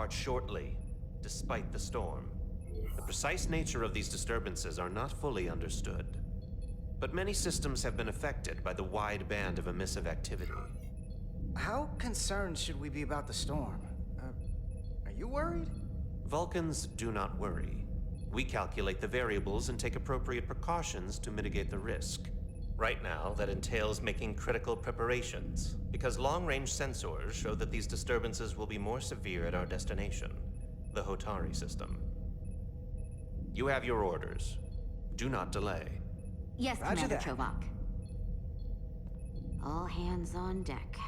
restart shortly, despite the storm. The precise nature of these disturbances are not fully understood, but many systems have been affected by the wide band of emissive activity. How concerned should we be about the storm? Are you worried? Vulcans do not worry. We calculate the variables and take appropriate precautions to mitigate the risk. Right now, that entails making critical preparations, because long-range sensors show that these disturbances will be more severe at our destination, the Hotari system. You have your orders. Do not delay. Yes, Roger Commander that. Chovak. All hands on deck.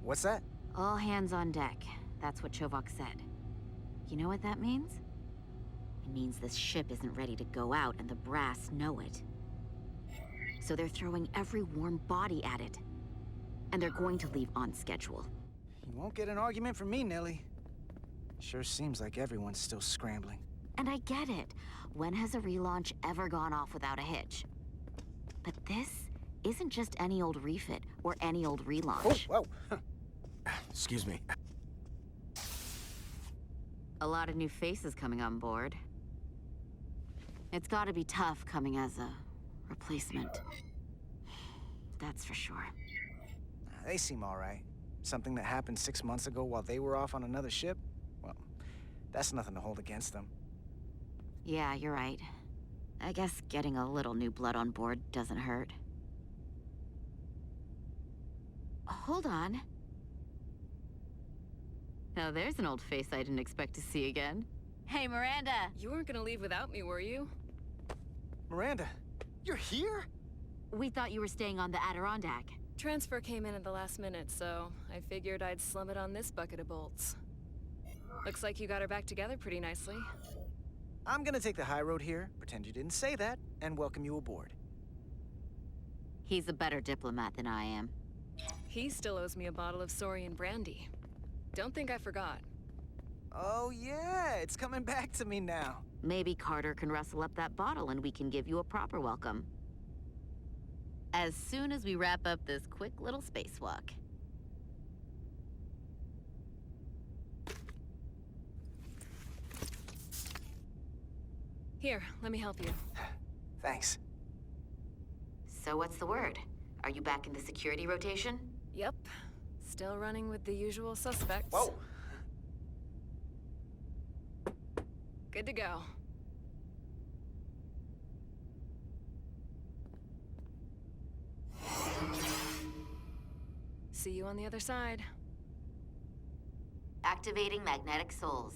What's that? All hands on deck. That's what Chovak said. You know what that means? It means this ship isn't ready to go out, and the brass know it. So they're throwing every warm body at it. And they're going to leave on schedule. You won't get an argument from me, Nilly. Sure seems like everyone's still scrambling. And I get it. When has a relaunch ever gone off without a hitch? But this isn't just any old refit or any old relaunch. Oh, whoa. Excuse me. A lot of new faces coming on board. It's gotta be tough coming as a replacement. That's for sure. They seem all right. Something that happened 6 months ago while they were off on another ship? Well, that's nothing to hold against them. Yeah, you're right. I guess getting a little new blood on board doesn't hurt. Hold on. Now there's an old face I didn't expect to see again. Hey, Miranda! You weren't gonna leave without me, were you? Miranda, you're here? We thought you were staying on the Adirondack. Transfer came in at the last minute, so I figured I'd slum it on this bucket of bolts. Looks like you got her back together pretty nicely. I'm gonna take the high road here, pretend you didn't say that, and welcome you aboard. He's a better diplomat than I am. He still owes me a bottle of Saurian brandy. Don't think I forgot. Oh yeah, it's coming back to me now. Maybe Carter can rustle up that bottle and we can give you a proper welcome. As soon as we wrap up this quick little spacewalk. Here, let me help you. Thanks. So what's the word? Are you back in the security rotation? Yep. Still running with the usual suspects. Whoa! Good to go. See you on the other side. Activating magnetic souls.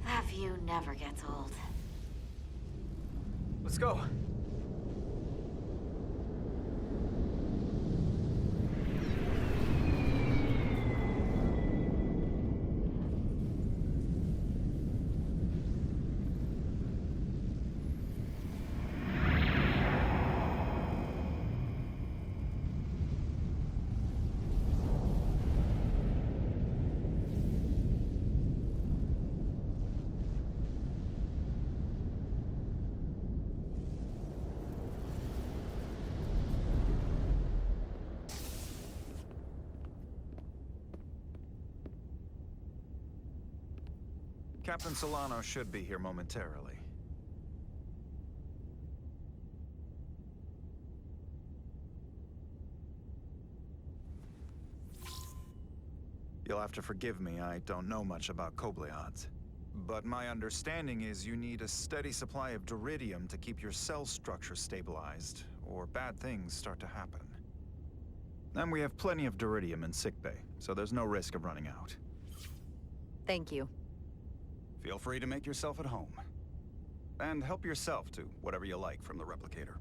That view never gets old. Let's go. Captain Solano should be here momentarily. You'll have to forgive me, I don't know much about Kobleods. But my understanding is you need a steady supply of duridium to keep your cell structure stabilized, or bad things start to happen. And we have plenty of duridium in sickbay, so there's no risk of running out. Thank you. Feel free to make yourself at home. And help yourself to whatever you like from the replicator.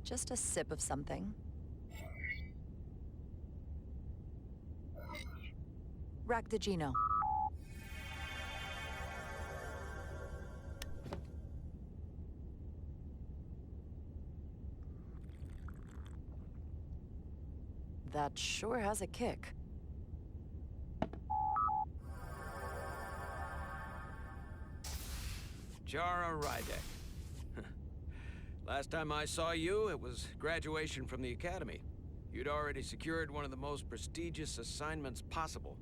Just a sip of something. Rack the Gino. That sure has a kick. Jara Rydek. Last time I saw you, it was graduation from the Academy. You'd already secured one of the most prestigious assignments possible.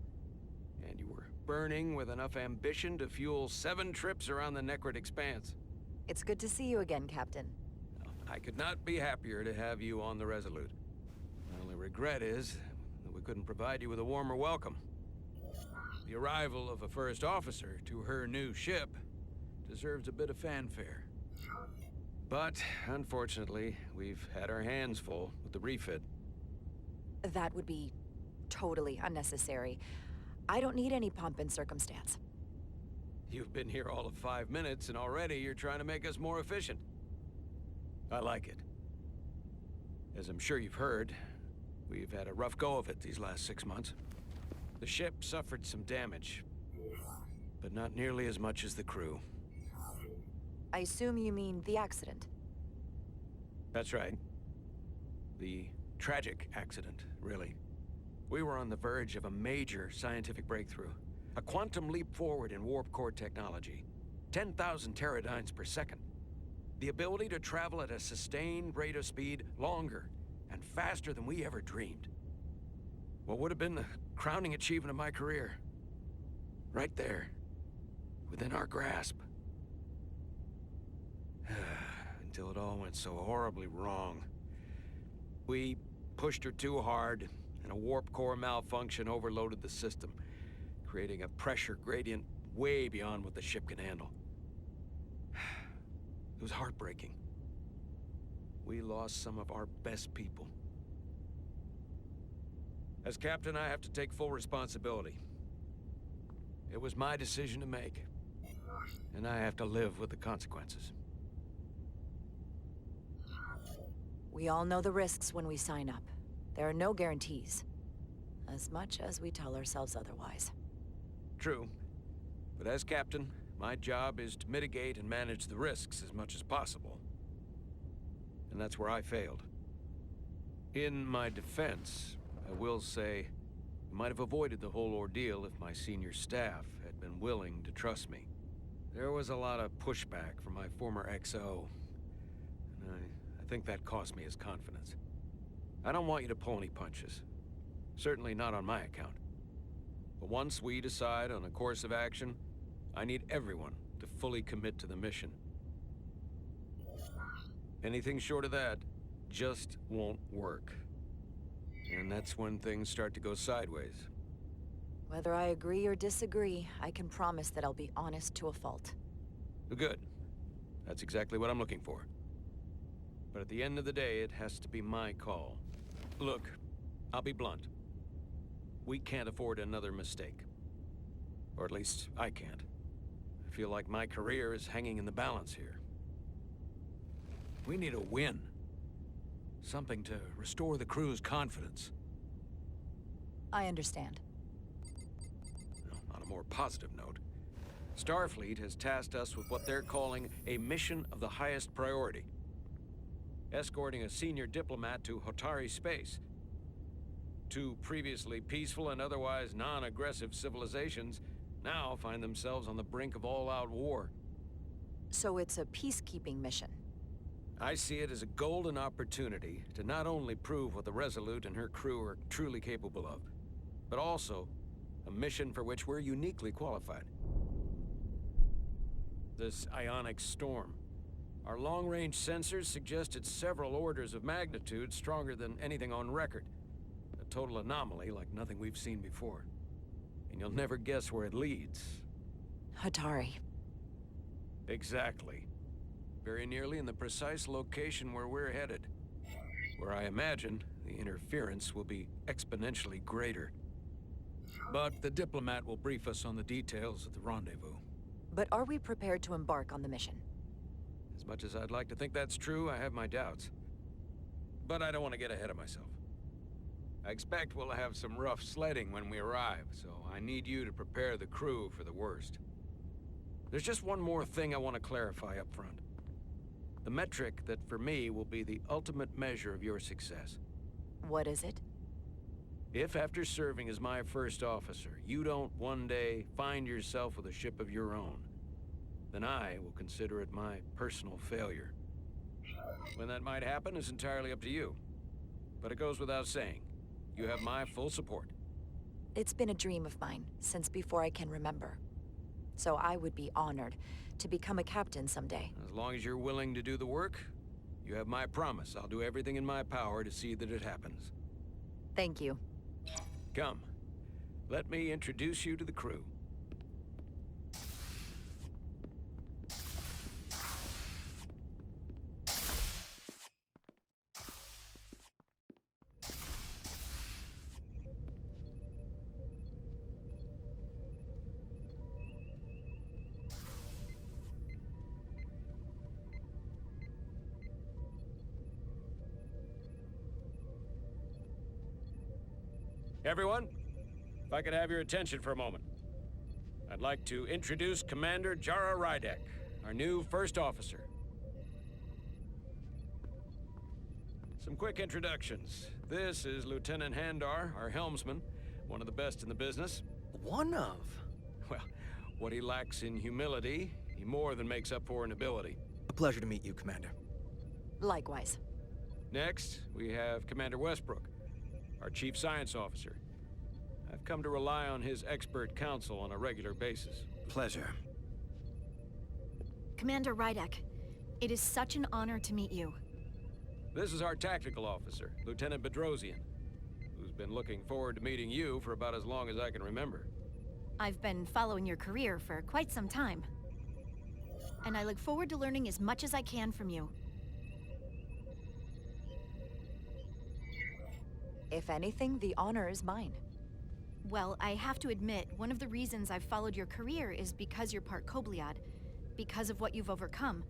And you were burning with enough ambition to fuel 7 trips around the Necrid Expanse. It's good to see you again, Captain. I could not be happier to have you on the Resolute. My only regret is that we couldn't provide you with a warmer welcome. The arrival of a first officer to her new ship deserves a bit of fanfare. But, unfortunately, we've had our hands full with the refit. That would be totally unnecessary. I don't need any pomp and circumstance. You've been here all of 5 minutes, and already you're trying to make us more efficient. I like it. As I'm sure you've heard, we've had a rough go of it these last 6 months. The ship suffered some damage, but not nearly as much as the crew. I assume you mean the accident. That's right. The tragic accident, really. We were on the verge of a major scientific breakthrough. A quantum leap forward in warp core technology. 10,000 teradynes per second. The ability to travel at a sustained rate of speed longer and faster than we ever dreamed. What would have been the crowning achievement of my career. Right there. Within our grasp. Until it all went so horribly wrong. We pushed her too hard, and a warp core malfunction overloaded the system, creating a pressure gradient way beyond what the ship can handle. It was heartbreaking. We lost some of our best people. As captain, I have to take full responsibility. It was my decision to make, and I have to live with the consequences. We all know the risks when we sign up. There are no guarantees. As much as we tell ourselves otherwise. True. But as captain, my job is to mitigate and manage the risks as much as possible. And that's where I failed. In my defense, I will say, I might have avoided the whole ordeal if my senior staff had been willing to trust me. There was a lot of pushback from my former XO, and I think that cost me his confidence. I don't want you to pull any punches. Certainly not on my account. But once we decide on a course of action, I need everyone to fully commit to the mission. Anything short of that just won't work. And that's when things start to go sideways. Whether I agree or disagree, I can promise that I'll be honest to a fault. Good. That's exactly what I'm looking for. But at the end of the day, it has to be my call. Look, I'll be blunt. We can't afford another mistake. Or at least, I can't. I feel like my career is hanging in the balance here. We need a win. Something to restore the crew's confidence. I understand. On a more positive note, Starfleet has tasked us with what they're calling a mission of the highest priority. Escorting a senior diplomat to Hotari space. 2 previously peaceful and otherwise non-aggressive civilizations now find themselves on the brink of all-out war. So it's a peacekeeping mission. I see it as a golden opportunity to not only prove what the Resolute and her crew are truly capable of, but also a mission for which we're uniquely qualified. This ionic storm. Our long-range sensors suggest it's several orders of magnitude stronger than anything on record. A total anomaly like nothing we've seen before. And you'll never guess where it leads. Hatari. Exactly. Very nearly in the precise location where we're headed. Where I imagine the interference will be exponentially greater. But the diplomat will brief us on the details of the rendezvous. But are we prepared to embark on the mission? As much as I'd like to think that's true, I have my doubts. But I don't want to get ahead of myself. I expect we'll have some rough sledding when we arrive, so I need you to prepare the crew for the worst. There's just one more thing I want to clarify up front. The metric that for me will be the ultimate measure of your success. What is it? If after serving as my first officer, you don't one day find yourself with a ship of your own, then I will consider it my personal failure. When that might happen is entirely up to you. But it goes without saying, you have my full support. It's been a dream of mine since before I can remember. So I would be honored to become a captain someday. As long as you're willing to do the work, you have my promise. I'll do everything in my power to see that it happens. Thank you. Come, let me introduce you to the crew. Everyone, if I could have your attention for a moment. I'd like to introduce Commander Jara Rydek, our new first officer. Some quick introductions. This is Lieutenant Handar, our helmsman, one of the best in the business. One of? Well, what he lacks in humility, he more than makes up for in ability. A pleasure to meet you, Commander. Likewise. Next, we have Commander Westbrook, our Chief Science Officer. I've come to rely on his expert counsel on a regular basis. Pleasure. Commander Rydek, it is such an honor to meet you. This is our Tactical Officer, Lieutenant Bedrosian, who's been looking forward to meeting you for about as long as I can remember. I've been following your career for quite some time. And I look forward to learning as much as I can from you. If anything, the honor is mine. Well, I have to admit, one of the reasons I've followed your career is because you're part Kobliad, because of what you've overcome.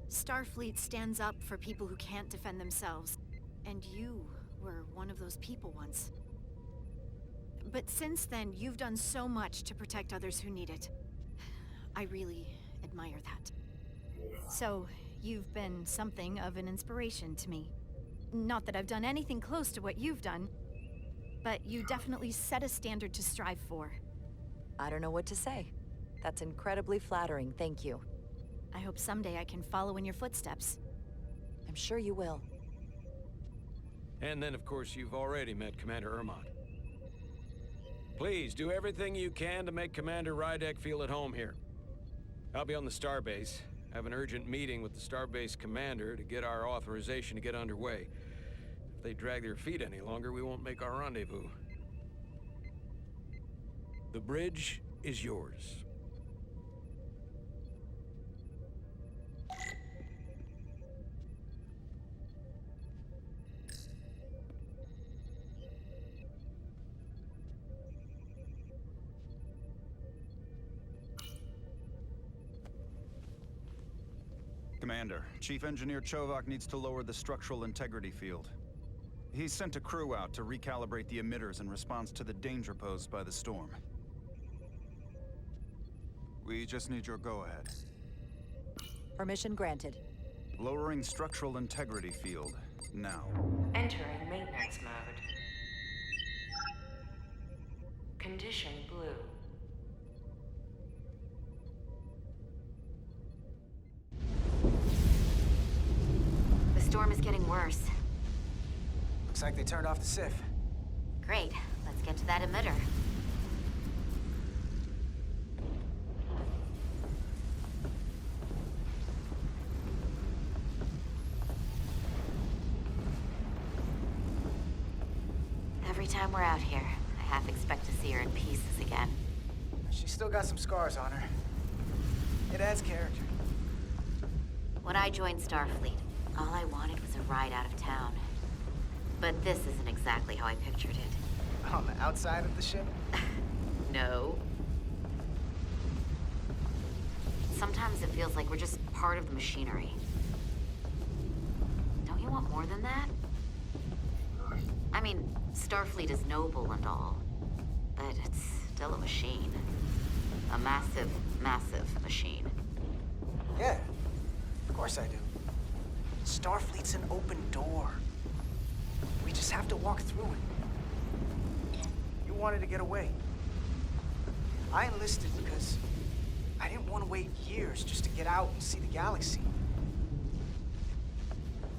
Starfleet stands up for people who can't defend themselves, and you were one of those people once. But since then, you've done so much to protect others who need it. I really admire that. So, you've been something of an inspiration to me. Not that I've done anything close to what you've done, but you definitely set a standard to strive for. I don't know what to say. That's incredibly flattering, thank you. I hope someday I can follow in your footsteps. I'm sure you will. And then, of course, you've already met Commander Ermont. Please, do everything you can to make Commander Rydek feel at home here. I'll be on the starbase. I have an urgent meeting with the starbase commander to get our authorization to get underway. If they drag their feet any longer, we won't make our rendezvous. The bridge is yours. Commander, Chief Engineer Chovak needs to lower the structural integrity field. He's sent a crew out to recalibrate the emitters in response to the danger posed by the storm. We just need your go-ahead. Permission granted. Lowering structural integrity field, now. Entering maintenance mode. Condition blue. The storm is getting worse. Looks like they turned off the SIF. Great. Let's get to that emitter. Every Every time we're out here, I half expect to see her in pieces again. She's still got some scars on her. It adds character. When I joined Starfleet, all I wanted was a ride out of town. But this isn't exactly how I pictured it. On the outside of the ship? No. Sometimes it feels like we're just part of the machinery. Don't you want more than that? I mean, Starfleet is noble and all, but it's still a machine. A massive, massive machine. Yeah, of course I do. Starfleet's an open door. We just have to walk through it. You wanted to get away. I enlisted because I didn't want to wait years just to get out and see the galaxy.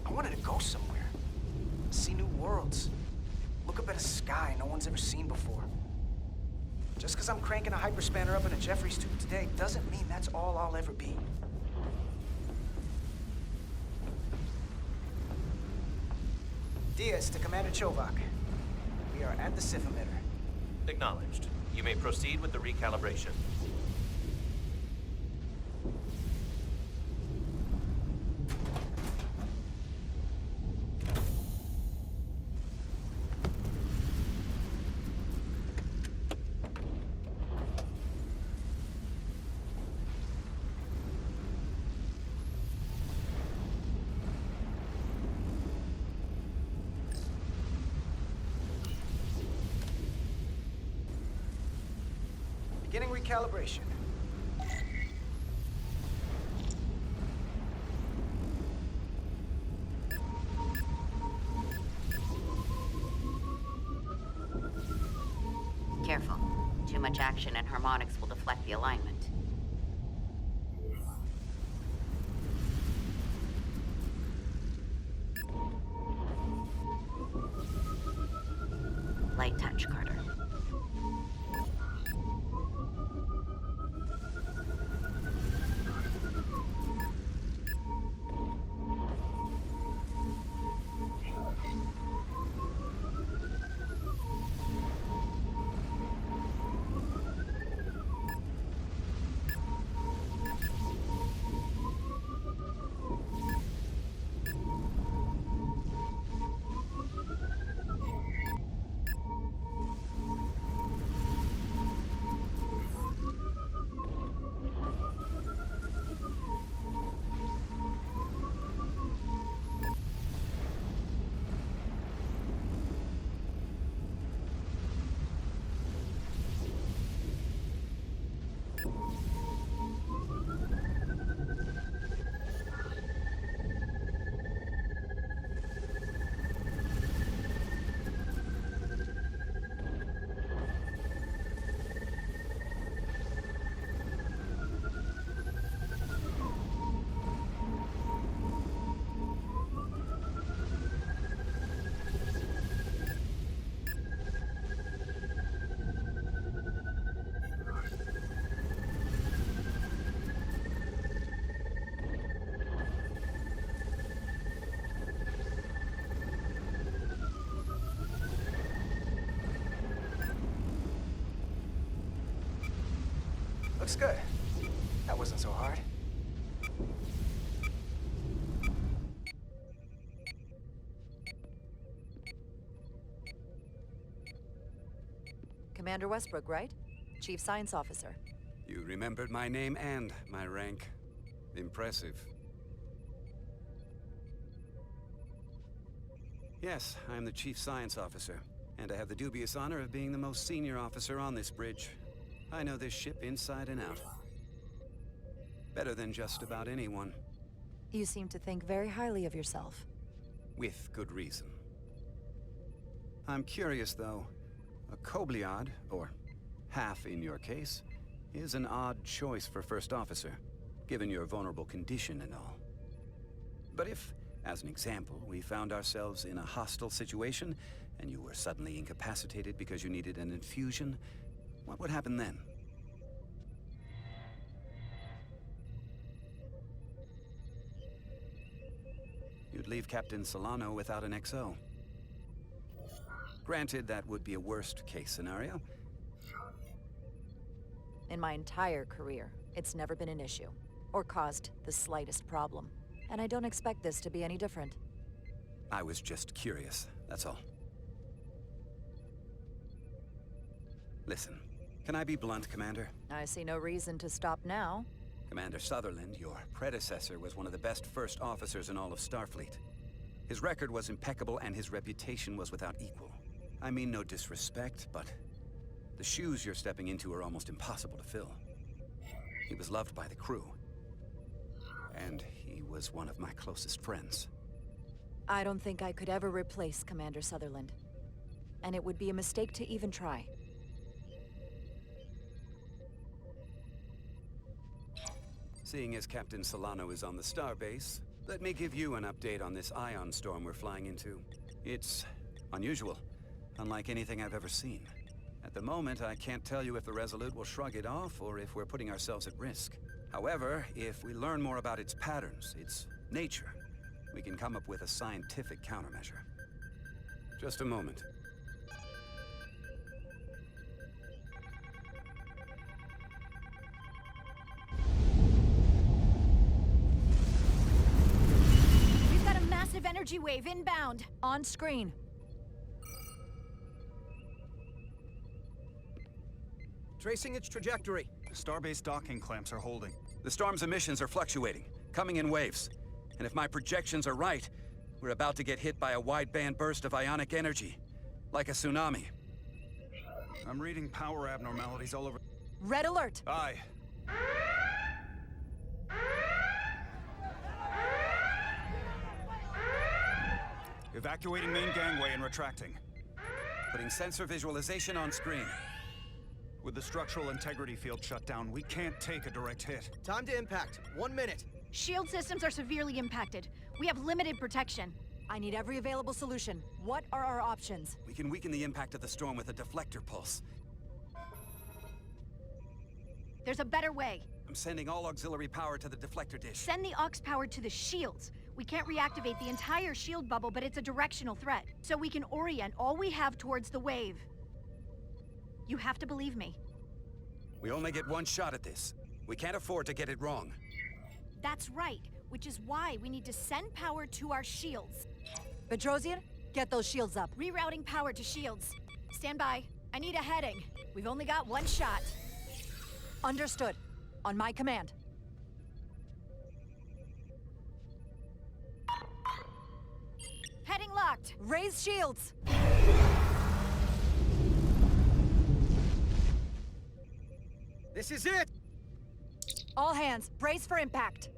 I wanted to go somewhere, see new worlds, look up at a sky no one's ever seen before. Just because I'm cranking a hyperspanner up in a Jeffries tube today doesn't mean that's all I'll ever be. Diaz to Commander Chovak. We are at the Sif emitter. Acknowledged. You may proceed with the recalibration. Beginning recalibration. Careful. Too much action and harmonics will deflect the alignment. Light touch, Carter. Looks good. That wasn't so hard. Commander Westbrook, right? Chief Science Officer. You remembered my name and my rank. Impressive. Yes, I am the Chief Science Officer, and I have the dubious honor of being the most senior officer on this bridge. I know this ship inside and out. Better than just about anyone. You seem to think very highly of yourself. With good reason. I'm curious, though. A Kobliad, or half in your case, is an odd choice for first officer, given your vulnerable condition and all. But if, as an example, we found ourselves in a hostile situation, and you were suddenly incapacitated because you needed an infusion, what would happen then? You'd leave Captain Solano without an XO. Granted, that would be a worst-case scenario. In my entire career, it's never been an issue, or caused the slightest problem. And I don't expect this to be any different. I was just curious, that's all. Listen, can I be blunt, Commander? I see no reason to stop now. Commander Sutherland, your predecessor, was one of the best first officers in all of Starfleet. His record was impeccable and his reputation was without equal. I mean no disrespect, but the shoes you're stepping into are almost impossible to fill. He was loved by the crew. And he was one of my closest friends. I don't think I could ever replace Commander Sutherland. And it would be a mistake to even try. Seeing as Captain Solano is on the starbase, let me give you an update on this ion storm we're flying into. It's unusual, unlike anything I've ever seen. At the moment, I can't tell you if the Resolute will shrug it off or if we're putting ourselves at risk. However, if we learn more about its patterns, its nature, we can come up with a scientific countermeasure. Just a moment. We've got a massive energy wave inbound. On screen. Tracing its trajectory. The starbase docking clamps are holding. The storm's emissions are fluctuating, coming in waves. And if my projections are right, we're about to get hit by a wide-band burst of ionic energy, like a tsunami. I'm reading power abnormalities all over. Red alert! Aye. Evacuating main gangway and retracting. Putting sensor visualization on screen. With the structural integrity field shut down, we can't take a direct hit. Time to impact. 1 minute. Shield systems are severely impacted. We have limited protection. I need every available solution. What are our options? We can weaken the impact of the storm with a deflector pulse. There's a better way. I'm sending all auxiliary power to the deflector dish. Send the aux power to the shields. We can't reactivate the entire shield bubble, but it's a directional threat. So we can orient all we have towards the wave. You have to believe me. We only get one shot at this. We can't afford to get it wrong. That's right, which is why we need to send power to our shields. Bedrosian, get those shields up. Rerouting power to shields. Stand by. I need a heading. We've only got one shot. Understood. On my command. Heading locked. Raise shields! This is it! All hands, brace for impact.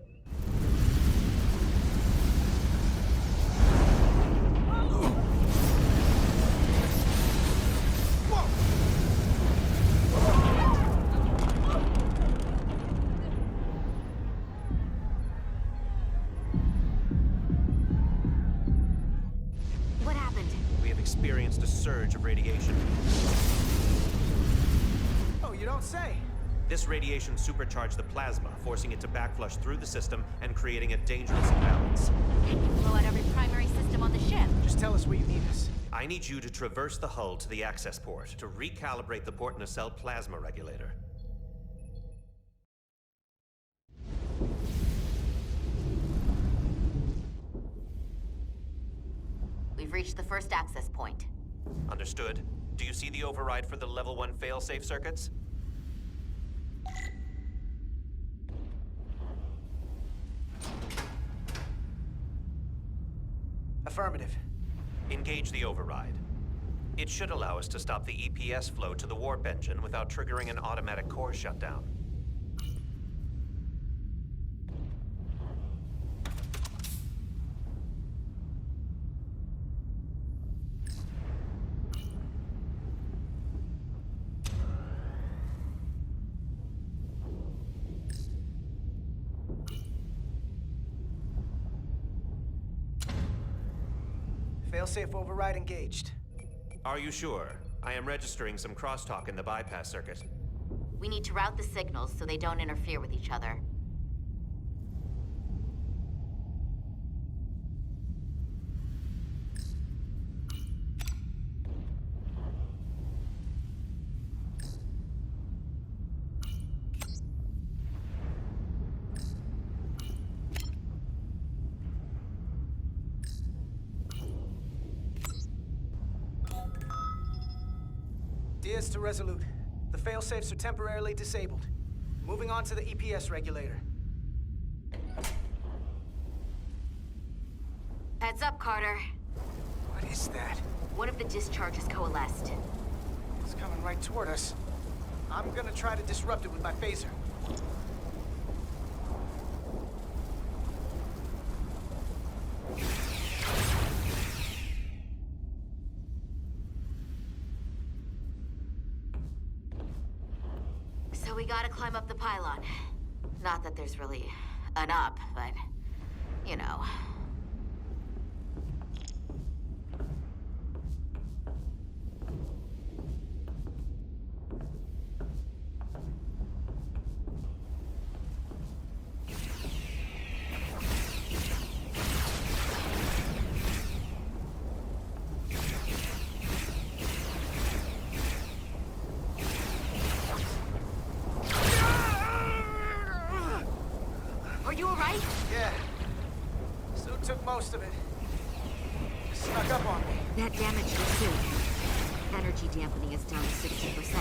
What happened? We have experienced a surge of radiation. Oh, you don't say. This radiation supercharged the plasma, forcing it to backflush through the system and creating a dangerous imbalance. Blow out every primary system on the ship. Just tell us where you need us. I need you to traverse the hull to the access port to recalibrate the port nacelle plasma regulator. We've reached the first access point. Understood. Do you see the override for the level 1 failsafe circuits? Affirmative. Engage the override. It should allow us to stop the EPS flow to the warp engine without triggering an automatic core shutdown. Failsafe override engaged. Are you sure? I am registering some crosstalk in the bypass circuit. We need to route the signals so they don't interfere with each other. Diaz to Resolute. The failsafes are temporarily disabled. Moving on to the EPS regulator. Heads up, Carter. What is that? One of the discharges coalesced. It's coming right toward us. I'm gonna try to disrupt it with my phaser. So we gotta climb up the pylon. Not that there's really an up, but, you know. Are you alright? Yeah. Suit took most of it. Just snuck up on me. That damaged the suit. Energy dampening is down to 60%.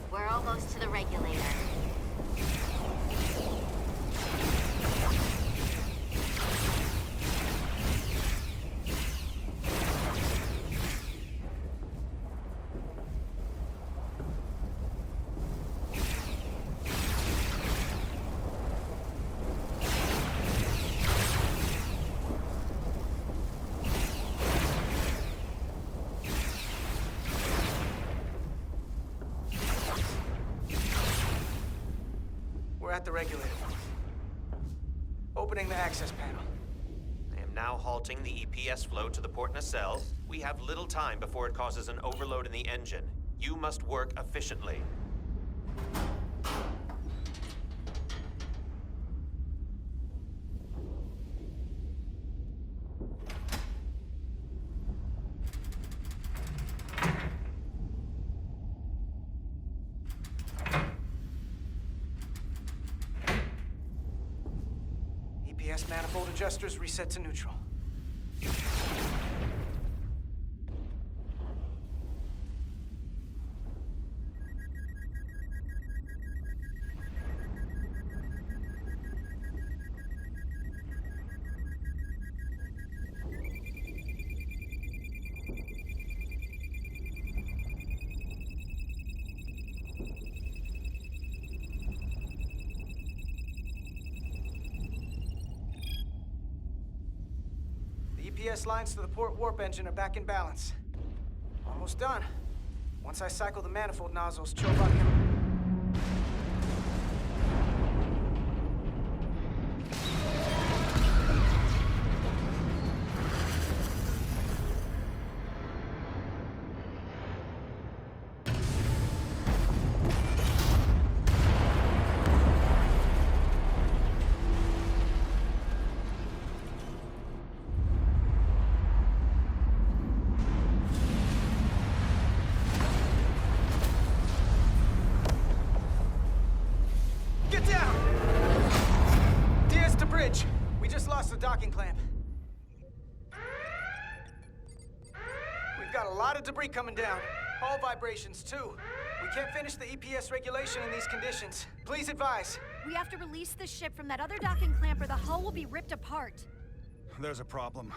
We're almost to the regulator. We're at the regulator. Opening the access panel. I am now halting the EPS flow to the port nacelle. We have little time before it causes an overload in the engine. You must work efficiently. EPS manifold adjusters reset to neutral. EPS lines to the port warp engine are back in balance. Almost done. Once I cycle the manifold nozzles, Chovok can... Get down! Diaz to bridge. We just lost the docking clamp. We've got a lot of debris coming down. Hull vibrations, too. We can't finish the EPS regulation in these conditions. Please advise. We have to release the ship from that other docking clamp or the hull will be ripped apart. There's a problem.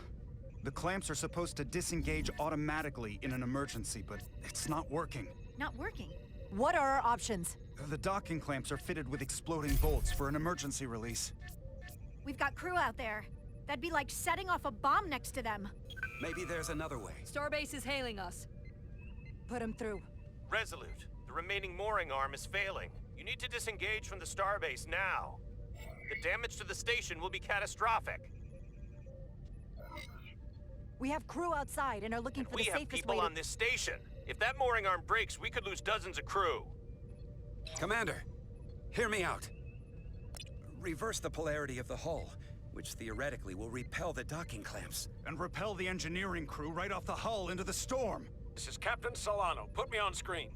The clamps are supposed to disengage automatically in an emergency, but it's not working. Not working. What are our options? The docking clamps are fitted with exploding bolts for an emergency release. We've got crew out there. That'd be like setting off a bomb next to them. Maybe there's another way. Starbase is hailing us. Put him through. Resolute, the remaining mooring arm is failing. You need to disengage from the starbase now. The damage to the station will be catastrophic. We have crew outside and are looking for the We have safest people way to... on this station. If that mooring arm breaks, we could lose dozens of crew. Commander, hear me out. Reverse the polarity of the hull, which theoretically will repel the docking clamps. And repel the engineering crew right off the hull into the storm. This is Captain Solano. Put me on screen.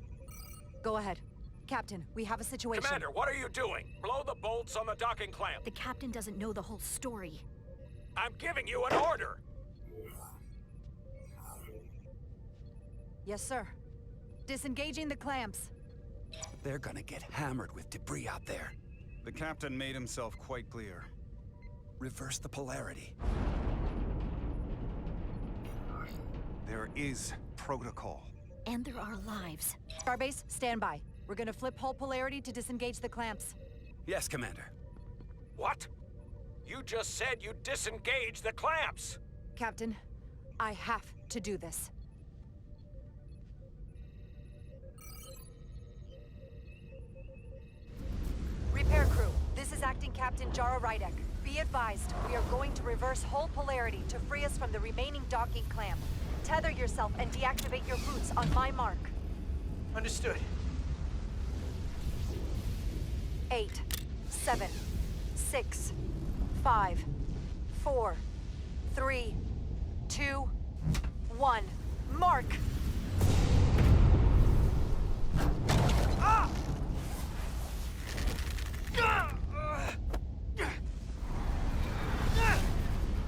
Go ahead. Captain, we have a situation. Commander, what are you doing? Blow the bolts on the docking clamp. The captain doesn't know the whole story. I'm giving you an order. Yes, sir. Disengaging the clamps. They're gonna get hammered with debris out there. The captain made himself quite clear. Reverse the polarity. There is protocol. And there are lives. Starbase, stand by. We're gonna flip hull polarity to disengage the clamps. Yes, Commander. What? You just said you disengage the clamps! Captain, I have to do this. Repair crew, this is Acting Captain Jara Rydek. Be advised, we are going to reverse hull polarity to free us from the remaining docking clamp. Tether yourself and deactivate your boots on my mark. Understood. 8, 7, 6, 5, 4, 3, 2, 1. Mark! Ah!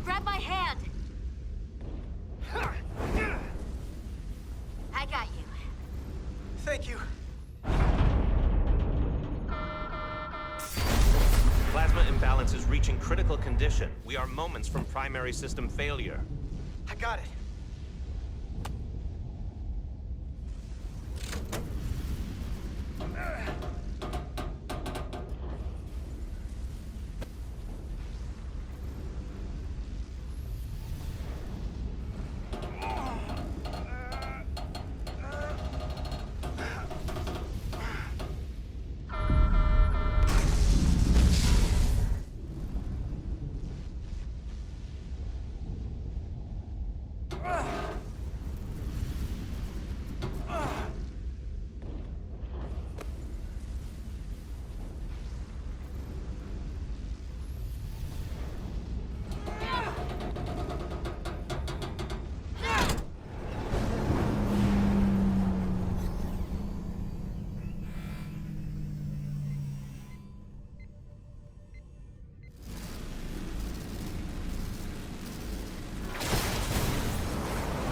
Grab my hand! I got you. Thank you. Plasma imbalance is reaching critical condition. We are moments from primary system failure. I got it.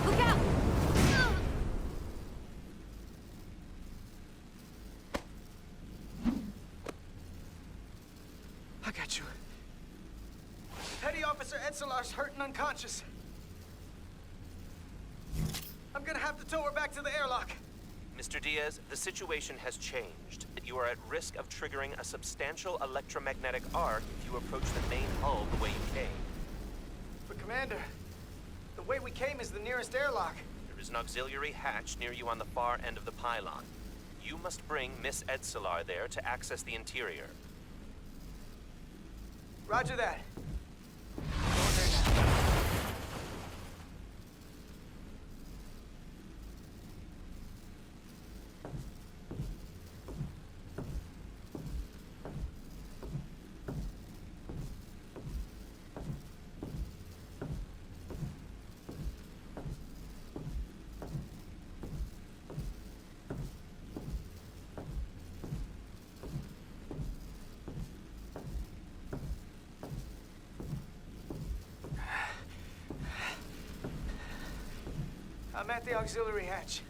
Look out! I got you. Petty Officer Edselar's hurt and unconscious. I'm gonna have to tow her back to the airlock. Mr. Diaz, the situation has changed. You are at risk of triggering a substantial electromagnetic arc if you approach the main hull the way you came. But Commander, the way we came is the nearest airlock. There is an auxiliary hatch near you on the far end of the pylon. You must bring Miss Edselar there to access the interior. Roger that. Going there now. I'm at the auxiliary hatch.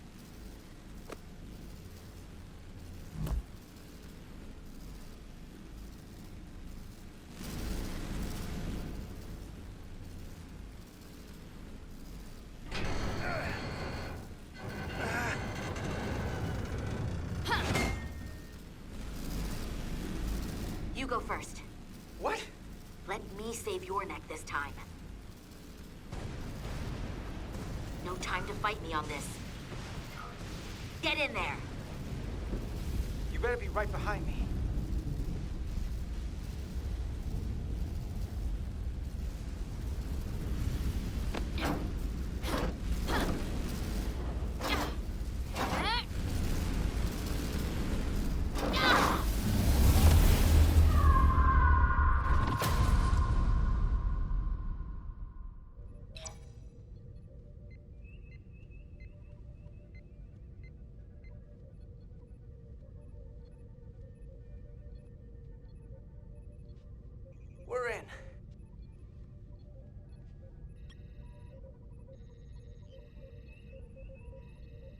You go first. What? Let me save your neck this time. No time to fight me on this. Get in there! You better be right behind me.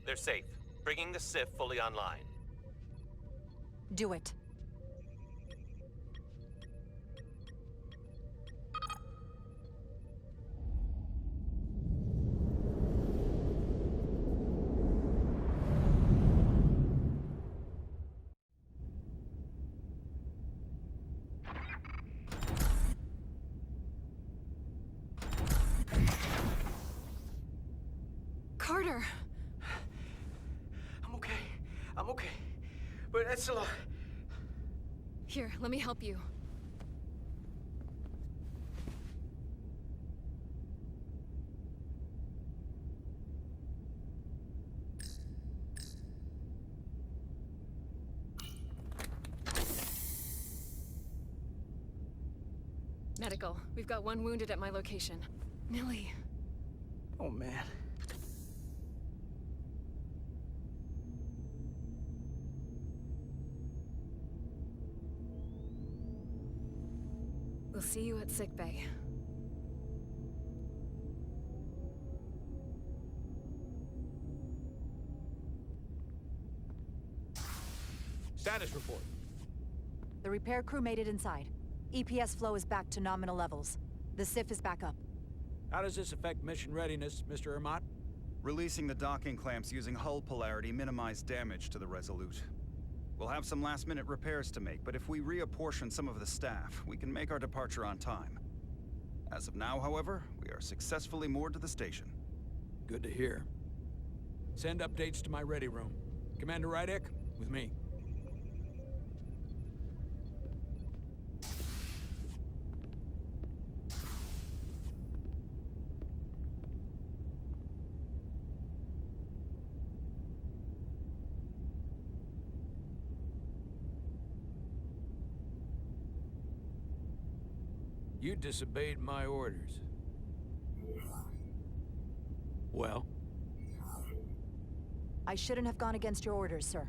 They're safe. Bringing the SIF fully online. Do it. Carter! I'm okay. I'm okay. But that's a lot. Here, let me help you. Medical. We've got one wounded at my location. Millie. Oh, man. We'll see you at sickbay. Status report. The repair crew made it inside. EPS flow is back to nominal levels. The SIF is back up. How does this affect mission readiness, Mr. Ermot? Releasing the docking clamps using hull polarity minimized damage to the Resolute. We'll have some last-minute repairs to make, but if we reapportion some of the staff, we can make our departure on time. As of now, however, we are successfully moored to the station. Good to hear. Send updates to my ready room. Commander Rydek, with me. You disobeyed my orders. Well? I shouldn't have gone against your orders, sir.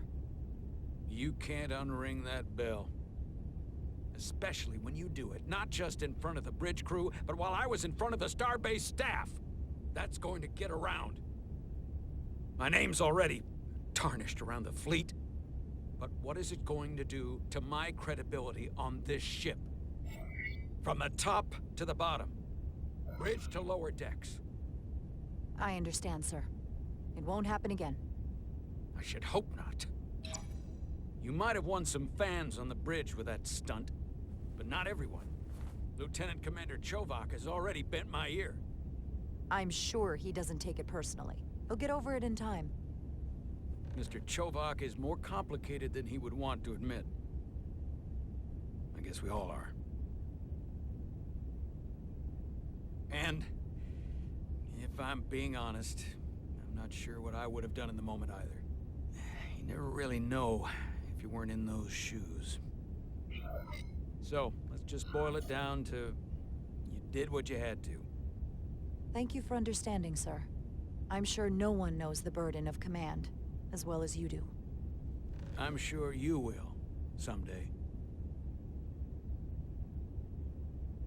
You can't unring that bell. Especially when you do it, not just in front of the bridge crew, but while I was in front of the starbase staff. That's going to get around. My name's already tarnished around the fleet. But what is it going to do to my credibility on this ship? From the top to the bottom. Bridge to lower decks. I understand, sir. It won't happen again. I should hope not. You might have won some fans on the bridge with that stunt, but not everyone. Lieutenant Commander Chovak has already bent my ear. I'm sure he doesn't take it personally. He'll get over it in time. Mr. Chovak is more complicated than he would want to admit. I guess we all are. And, if I'm being honest, I'm not sure what I would have done in the moment either. You never really know if you weren't in those shoes. So, let's just boil it down to you did what you had to. Thank you for understanding, sir. I'm sure no one knows the burden of command as well as you do. I'm sure you will, someday.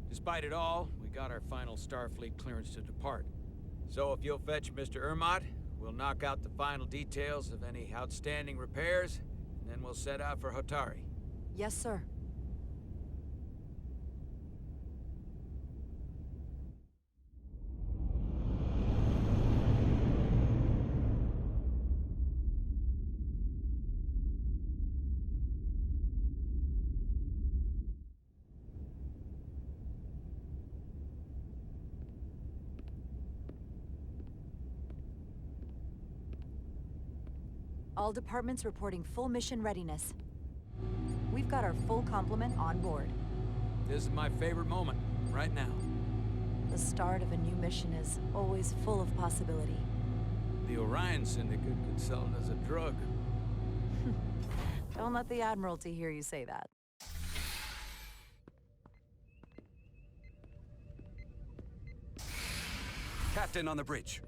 Despite it all, we got our final Starfleet clearance to depart. So if you'll fetch Mr. Ermot, we'll knock out the final details of any outstanding repairs, and then we'll set out for Hotari. Yes, sir. All departments reporting full mission readiness. We've got our full complement on board. This is my favorite moment, right now. The start of a new mission is always full of possibility. The Orion Syndicate could sell it as a drug. Don't let the Admiralty hear you say that. Captain on the bridge.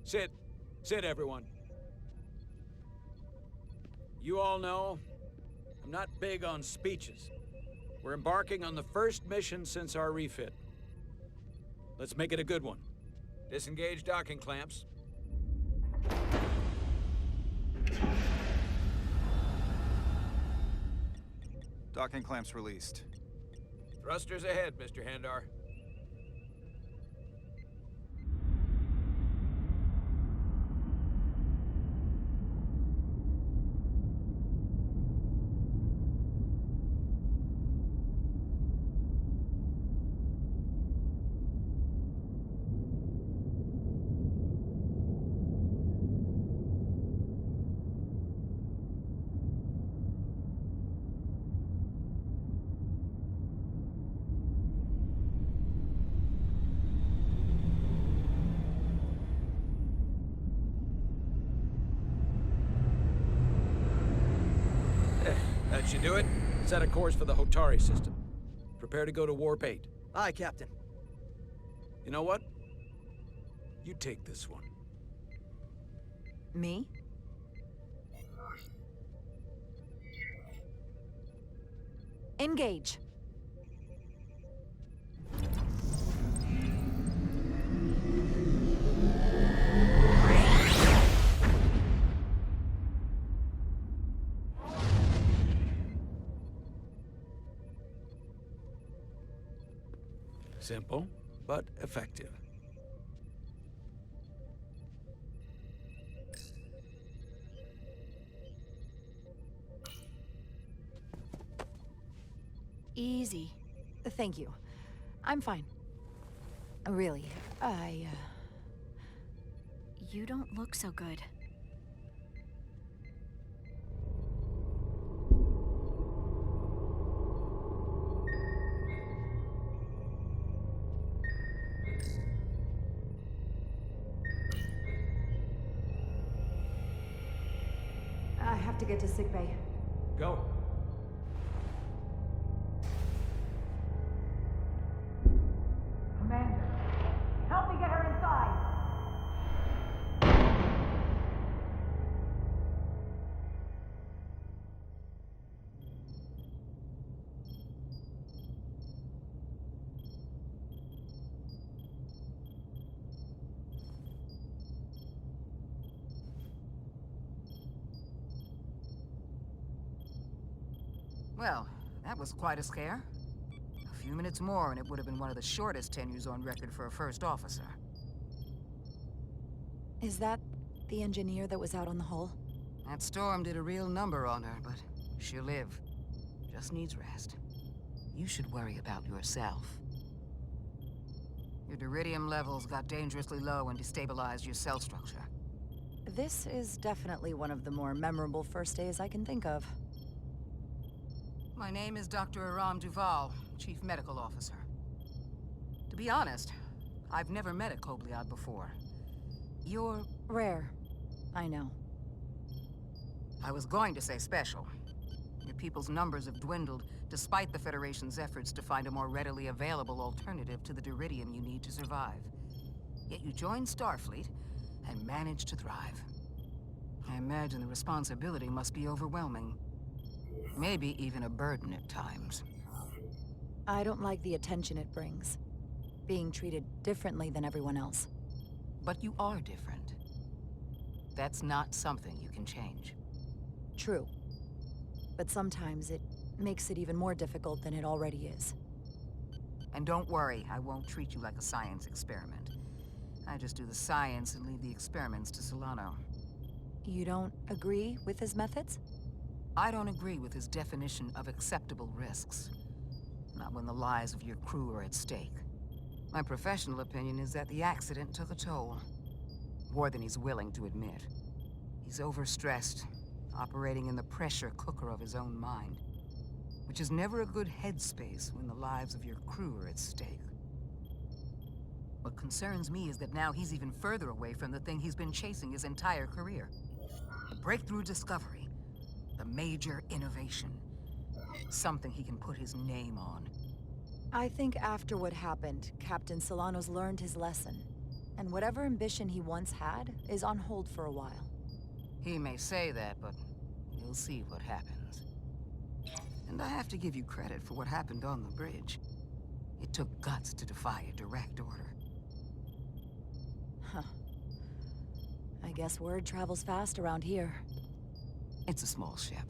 Sit. Sit, everyone. You all know, I'm not big on speeches. We're embarking on the first mission since our refit. Let's make it a good one. Disengage docking clamps. Docking clamps released. Thrusters ahead, Mr. Handar. That should do it. Set a course for the Hotari system. Prepare to go to Warp 8. Aye, Captain. You know what? You take this one. Me? Engage. Simple, but effective. Easy. Thank you. I'm fine. Really, You don't look so good. I have to get to sickbay. Go. Commander, help me get her inside! Well, that was quite a scare. A few minutes more and it would have been one of the shortest tenures on record for a first officer. Is that the engineer that was out on the hull? That storm did a real number on her, but she'll live. Just needs rest. You should worry about yourself. Your diridium levels got dangerously low and destabilized your cell structure. This is definitely one of the more memorable first days I can think of. My name is Dr. Aram Duval, Chief Medical Officer. To be honest, I've never met a Kobliad before. You're... Rare. I know. I was going to say special. Your people's numbers have dwindled, despite the Federation's efforts to find a more readily available alternative to the diridium you need to survive. Yet you joined Starfleet, and managed to thrive. I imagine the responsibility must be overwhelming. Maybe even a burden at times. I don't like the attention it brings. Being treated differently than everyone else. But you are different. That's not something you can change. True. But sometimes it makes it even more difficult than it already is. And don't worry, I won't treat you like a science experiment. I just do the science and leave the experiments to Solano. You don't agree with his methods? I don't agree with his definition of acceptable risks. Not when the lives of your crew are at stake. My professional opinion is that the accident took a toll. More than he's willing to admit. He's overstressed, operating in the pressure cooker of his own mind. Which is never a good headspace when the lives of your crew are at stake. What concerns me is that now he's even further away from the thing he's been chasing his entire career. A breakthrough discovery. The major innovation. Something he can put his name on. I think after what happened, Captain Solano's learned his lesson. And whatever ambition he once had is on hold for a while. He may say that, but we'll see what happens. And I have to give you credit for what happened on the bridge. It took guts to defy a direct order. I guess word travels fast around here. It's a small ship,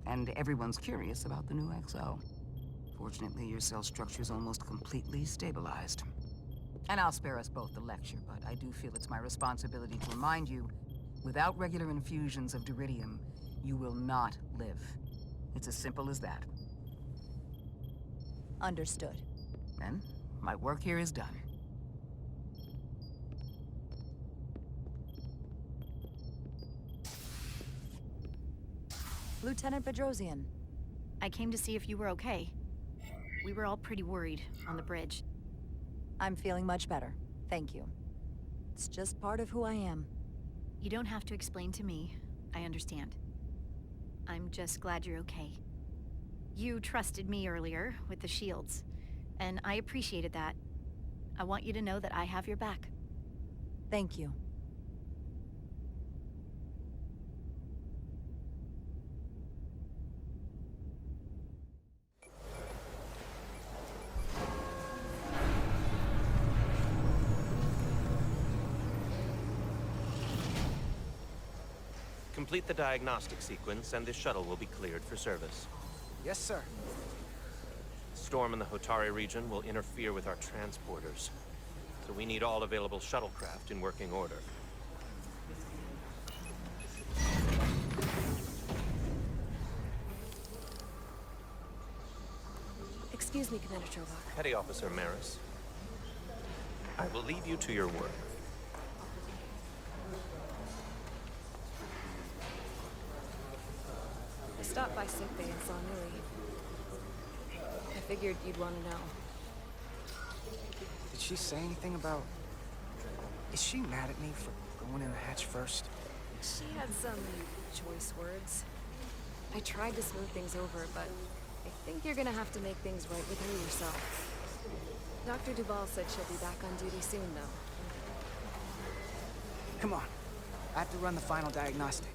and everyone's curious about the new XO. Fortunately, your cell structure's almost completely stabilized. And I'll spare us both the lecture, but I do feel it's my responsibility to remind you, without regular infusions of duridium, you will not live. It's as simple as that. Understood. Then, my work here is done. Lieutenant Bedrosian. I came to see if you were okay. We were all pretty worried on the bridge. I'm feeling much better. Thank you. It's just part of who I am. You don't have to explain to me. I understand. I'm just glad you're okay. You trusted me earlier with the shields, and I appreciated that. I want you to know that I have your back. Thank you. Complete the diagnostic sequence, and this shuttle will be cleared for service. Yes, sir. Storm in the Hotari region will interfere with our transporters, so we need all available shuttlecraft in working order. Excuse me, Commander Chovak. Petty Officer Maris, I will leave you to your work. I stopped by sickbay and saw Millie. I figured you'd want to know. Did she say anything about... Is she mad at me for going in the hatch first? She had some choice words. I tried to smooth things over, but I think you're gonna have to make things right with her yourself. Dr. Duval said she'll be back on duty soon, though. Come on. I have to run the final diagnostic.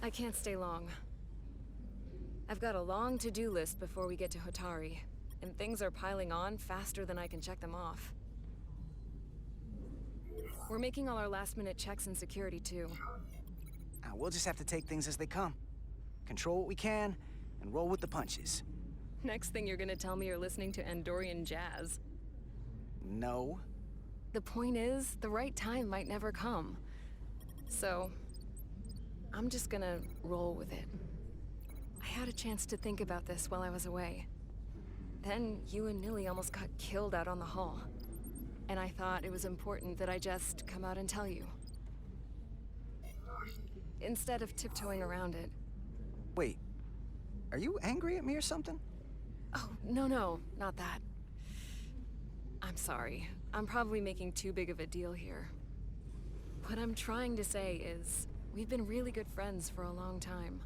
I can't stay long. I've got a long to-do list before we get to Hotari, and things are piling on faster than I can check them off. We're making all our last-minute checks and security, too. We'll just have to take things as they come. Control what we can, and roll with the punches. Next thing you're gonna tell me you're listening to Andorian jazz. No. The point is, the right time might never come. So, I'm just gonna roll with it. I had a chance to think about this while I was away. Then you and Nilly almost got killed out on the hull. And I thought it was important that I just come out and tell you. Instead of tiptoeing around it. Wait. Are you angry at me or something? Oh, no, not that. I'm sorry. I'm probably making too big of a deal here. What I'm trying to say is, we've been really good friends for a long time.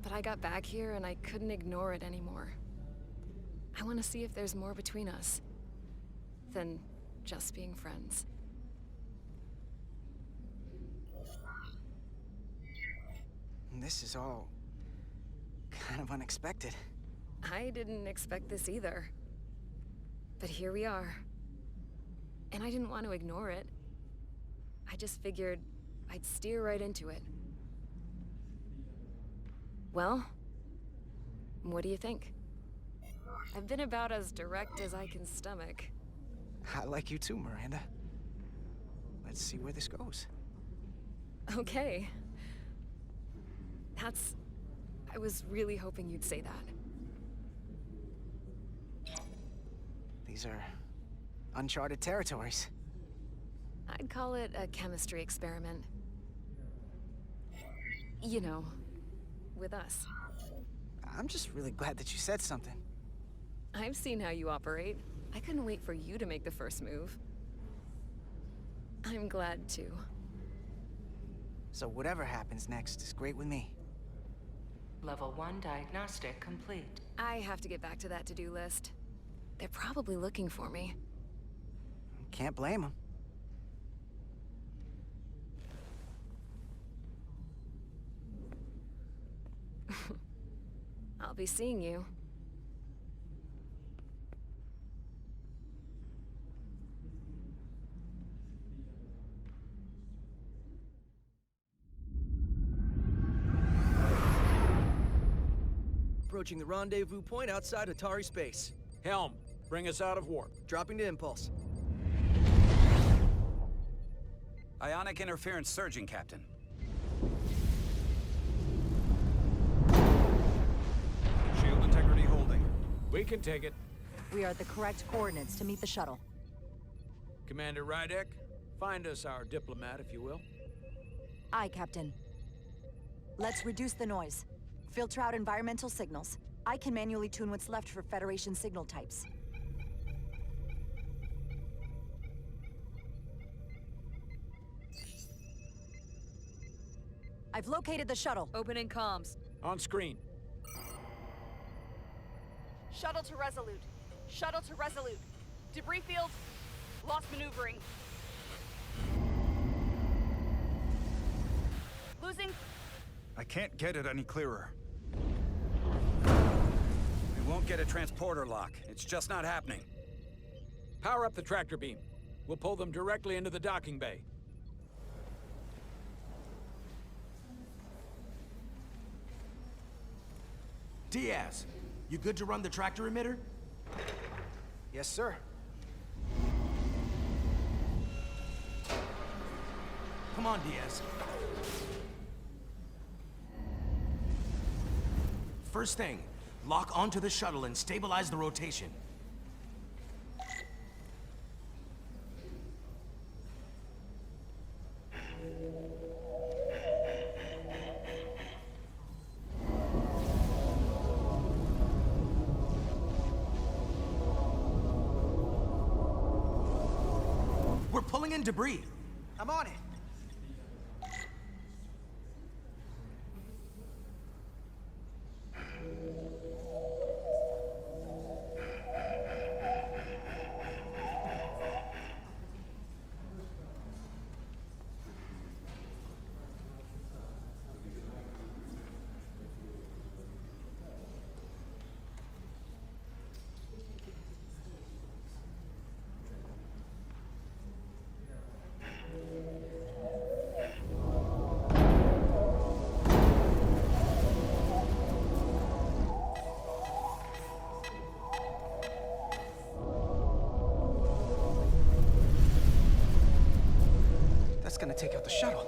But I got back here and I couldn't ignore it anymore. I want to see if there's more between us than just being friends. This is all kind of unexpected. I didn't expect this either. But here we are. And I didn't want to ignore it. I just figured I'd steer right into it. Well, what do you think? I've been about as direct as I can stomach. I like you too, Miranda. Let's see where this goes. Okay. I was really hoping you'd say that. These are uncharted territories. I'd call it a chemistry experiment. You know, with us. I'm just really glad that you said something. I've seen how you operate. I couldn't wait for you to make the first move. I'm glad too. So whatever happens next is great with me. Level 1 diagnostic complete. I have to get back to that to-do list. They're probably looking for me. Can't blame them. I'll be seeing you. approaching the rendezvous point outside Atari space. Helm, bring us out of warp. Dropping to impulse. Ionic interference surging, Captain. Shield integrity holding. We can take it. We are at the correct coordinates to meet the shuttle. Commander Rydek, find us our diplomat, if you will. Aye, Captain. Let's reduce the noise. Filter out environmental signals. I can manually tune what's left for Federation signal types. I've located the shuttle. Opening comms. On screen. Shuttle to Resolute. Shuttle to Resolute. Debris field. Lost maneuvering. Losing. I can't get it any clearer. We won't get a transporter lock. It's just not happening. Power up the tractor beam. We'll pull them directly into the docking bay. Diaz, you good to run the tractor emitter? Yes, sir. Come on, Diaz. First thing, lock onto the shuttle and stabilize the rotation. We're pulling in debris. I'm on it. That's gonna take out the shuttle.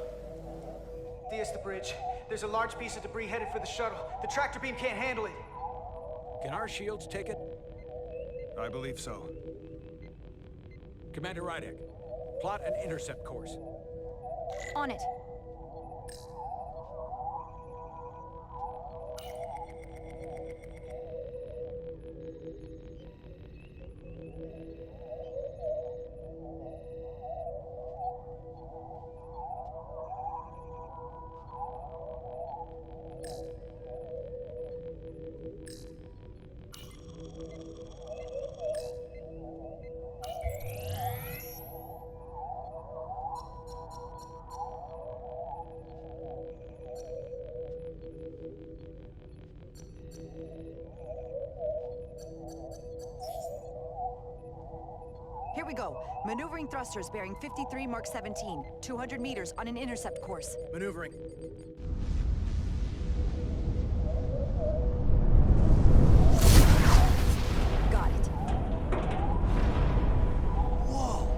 Diaz, the bridge. There's a large piece of debris headed for the shuttle. The tractor beam can't handle it. Can our shields take it? I believe so. Commander Rydek, plot an intercept course. On it. Here we go. Maneuvering thrusters bearing 53 Mark 17. 200 meters on an intercept course. Maneuvering. Got it. Whoa!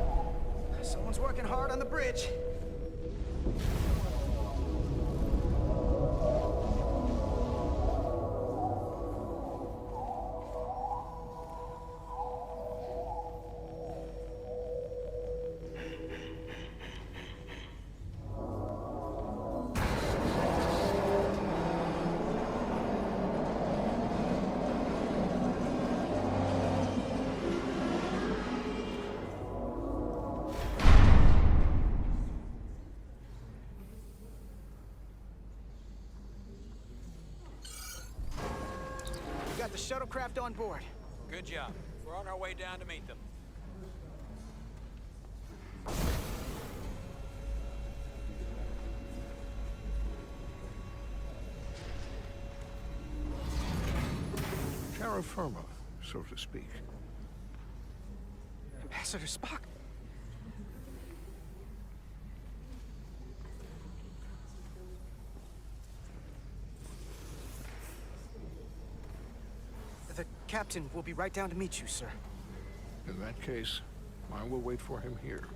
Someone's working hard on the bridge. Got the shuttlecraft on board. Good job. We're on our way down to meet them. Terra firma, so to speak. Ambassador Spock. captain will be right down to meet you, sir. In that case, I will wait for him here.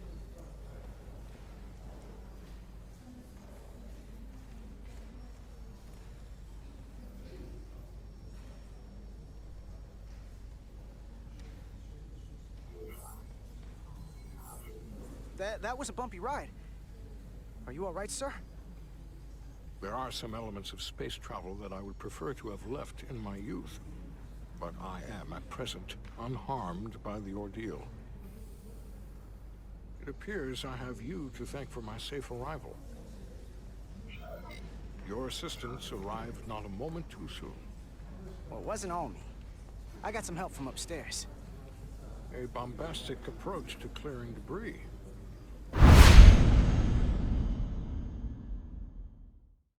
That was a bumpy ride. Are you all right, sir? There are some elements of space travel that I would prefer to have left in my youth. But I am, at present, unharmed by the ordeal. It appears I have you to thank for my safe arrival. Your assistance arrived not a moment too soon. Well, it wasn't all me. I got some help from upstairs. A bombastic approach to clearing debris.